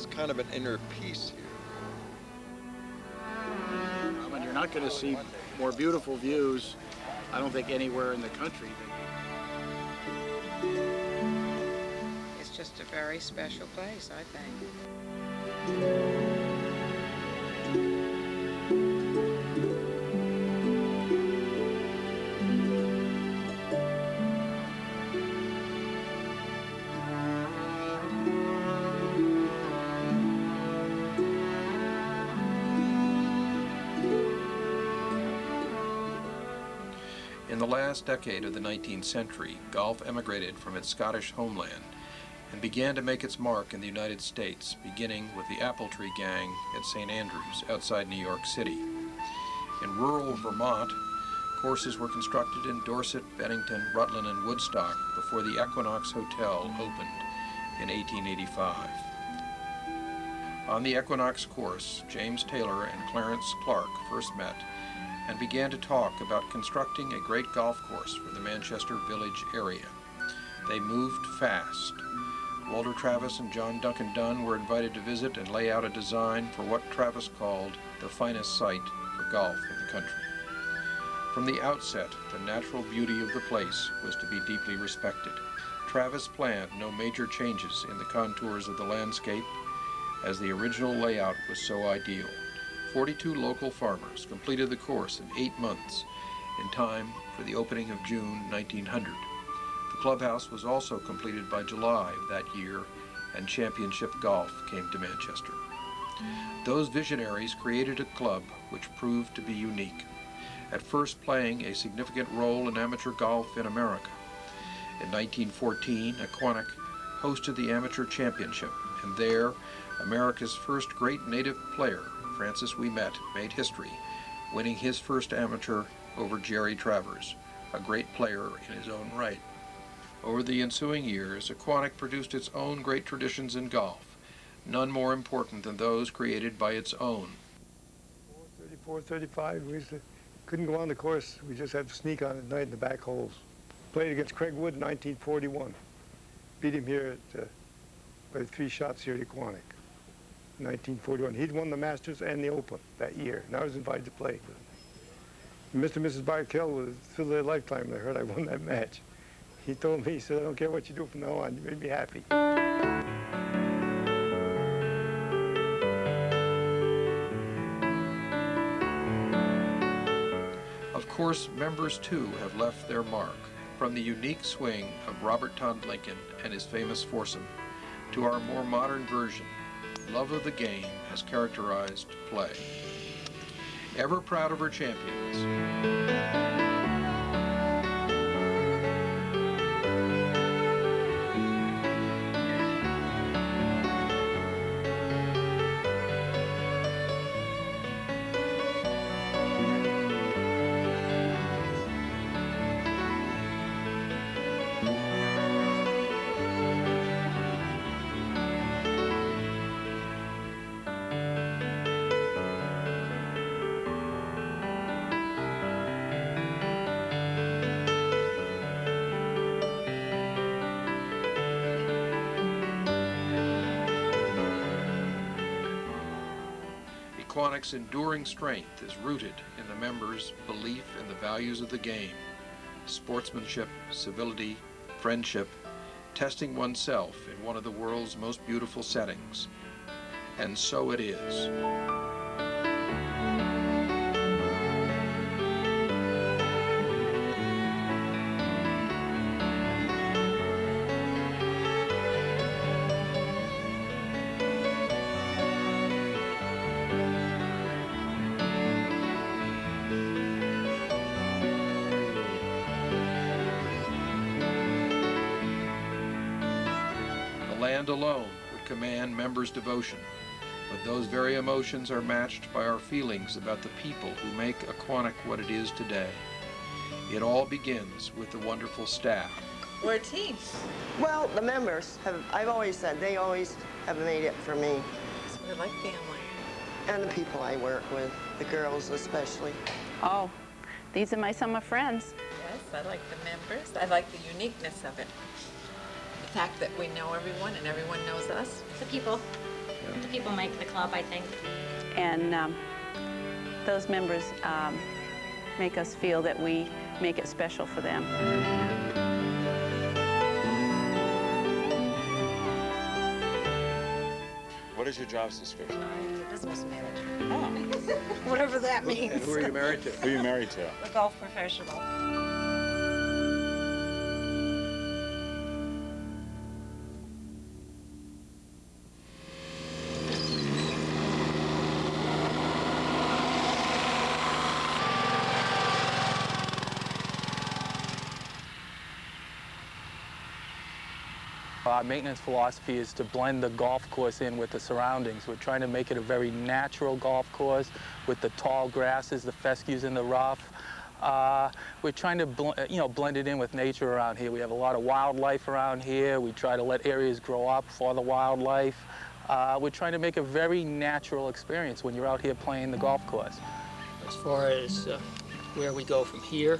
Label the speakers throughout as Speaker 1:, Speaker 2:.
Speaker 1: there's kind of an inner peace here.
Speaker 2: And you're not going to see more beautiful views, I don't think, anywhere in the country.
Speaker 3: It's just a very special place, I think.
Speaker 4: In the last decade of the 19th century, golf emigrated from its Scottish homeland and began to make its mark in the United States, beginning with the Apple Tree Gang at St. Andrews outside New York City. In rural Vermont, courses were constructed in Dorset, Bennington, Rutland, and Woodstock before the Ekwanok Hotel opened in 1885. On the Ekwanok course, James Taylor and Clarence Clark first met and began to talk about constructing a great golf course for the Manchester Village area. They moved fast. Walter Travis and John Duncan Dunn were invited to visit and lay out a design for what Travis called the finest site for golf in the country. From the outset, the natural beauty of the place was to be deeply respected. Travis planned no major changes in the contours of the landscape, as the original layout was so ideal. 42 local farmers completed the course in 8 months, in time for the opening of June 1900. The clubhouse was also completed by July of that year, and championship golf came to Manchester. Those visionaries created a club which proved to be unique, at first playing a significant role in amateur golf in America. In 1914, Ekwanok hosted the amateur championship, and there, America's first great native player, Francis Ouimet, made history, winning his first amateur over Jerry Travers, a great player in his own right. Over the ensuing years, Ekwanok produced its own great traditions in golf, none more important than those created by its own.
Speaker 5: 34, 35, we couldn't go on the course. We just had to sneak on at night in the back holes. Played against Craig Wood in 1941. Beat him here by 3 shots here at Ekwanok. 1941. He'd won the Masters and the Open that year, and I was invited to play with him. Mr. and Mrs. Barkell was filled their lifetime when they heard I won that match. He told me, he said, I don't care what you do from now on, you made me happy.
Speaker 4: Of course, members too have left their mark, from the unique swing of Robert Todd Lincoln and his famous foursome, to our more modern version. Love of the game has characterized play. Ever proud of her champions, Ekwanok's enduring strength is rooted in the members' belief in the values of the game: sportsmanship, civility, friendship, testing oneself in one of the world's most beautiful settings. And so it is. Land alone would command members' devotion, but those very emotions are matched by our feelings about the people who make Ekwanok what it is today. It all begins with the wonderful staff.
Speaker 6: We're a team.
Speaker 7: Well, the members have, I've always said, they always have made it for me.
Speaker 6: We're like family.
Speaker 7: And the people I work with, the girls especially.
Speaker 8: Oh, these are my summer friends.
Speaker 6: Yes, I like the members. I like the uniqueness of it. The fact that we know everyone and everyone knows us.
Speaker 9: The people. The people make the club, I think.
Speaker 8: And those members make us feel that we make it special for them.
Speaker 10: What is your job description?
Speaker 6: I'm a business manager. Oh. Whatever that means.
Speaker 2: And who are you married to?
Speaker 10: Who are you married to?
Speaker 6: A golf professional.
Speaker 11: Our maintenance philosophy is to blend the golf course in with the surroundings. We're trying to make it a very natural golf course with the tall grasses, the fescues in the rough. We're trying to blend it in with nature around here. We have a lot of wildlife around here. We try to let areas grow up for the wildlife. We're trying to make a very natural experience when you're out here playing the golf course.
Speaker 12: As far as where we go from here,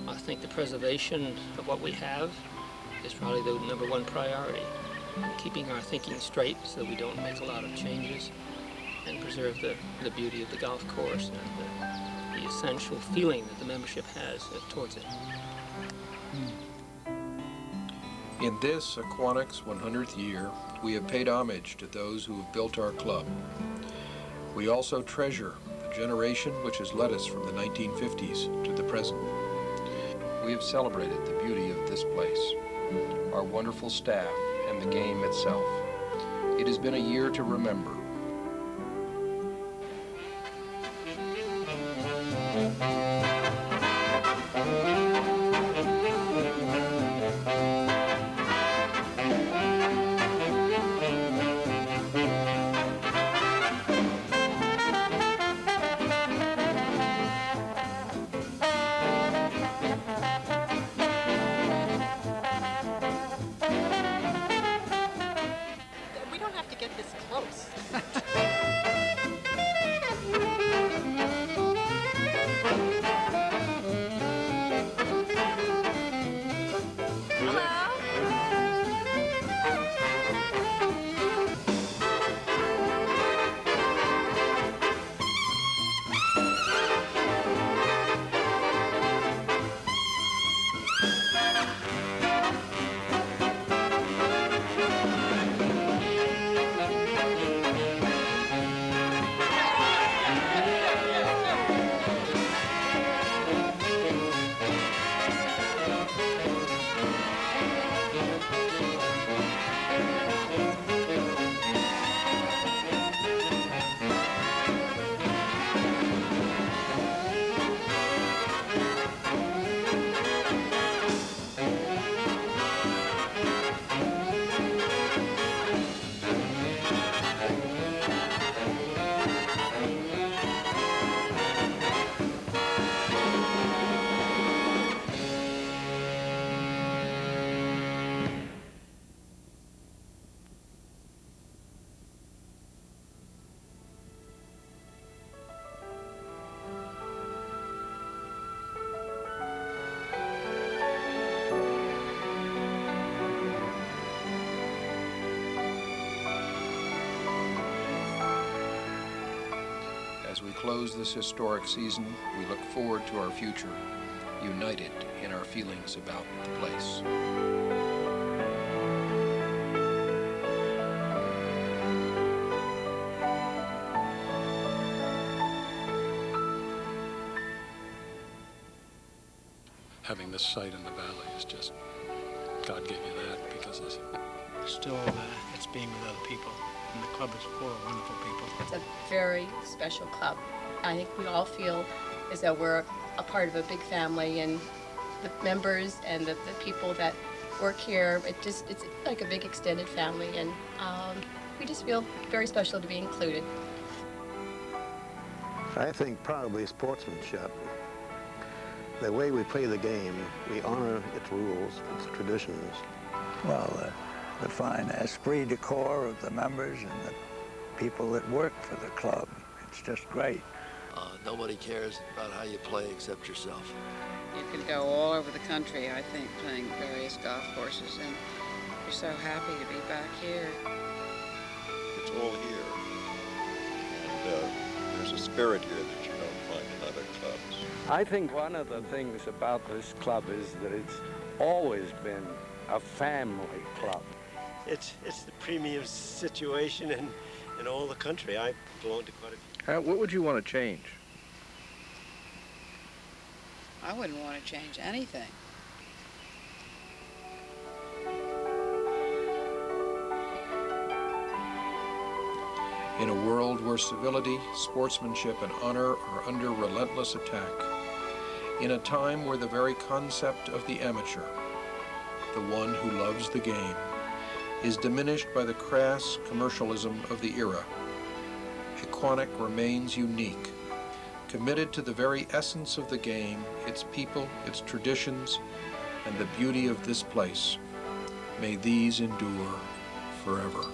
Speaker 12: I think the preservation of what we have is probably the #1 priority. Keeping our thinking straight so that we don't make a lot of changes and preserve the beauty of the golf course and the essential feeling that the membership has towards it.
Speaker 4: In this, Ekwanok's 100th year, we have paid homage to those who have built our club. We also treasure the generation which has led us from the 1950s to the present. We have celebrated the beauty of this place, our wonderful staff, and the game itself. It has been a year to remember. As we close this historic season, we look forward to our future, united in our feelings about the place.
Speaker 13: Having this site in the valley is just, God gave you that because it's
Speaker 14: still it's being with other people, and the club is full of wonderful people.
Speaker 15: It's a very special club. I think we all feel as though we're a part of a big family, and the members and the people that work here, it's like a big extended family, and we just feel very special to be included.
Speaker 16: I think probably sportsmanship. The way we play the game, we honor its rules, its traditions.
Speaker 17: Well, the fine esprit de corps of the members and the people that work for the club. It's just great.
Speaker 18: Nobody cares about how you play except yourself.
Speaker 3: You can go all over the country, I think, playing various golf courses, and we're so happy to be back here.
Speaker 10: It's all
Speaker 1: there's a spirit here that you don't find in other clubs.
Speaker 19: I think one of the things about this club is that it's always been a family club.
Speaker 20: It's the premium situation in all the country. I belong to quite a few.
Speaker 4: What would you want to change?
Speaker 3: I wouldn't want to change anything.
Speaker 4: In a world where civility, sportsmanship, and honor are under relentless attack, in a time where the very concept of the amateur, the one who loves the game, is diminished by the crass commercialism of the era, Ekwanok remains unique, committed to the very essence of the game, its people, its traditions, and the beauty of this place. May these endure forever.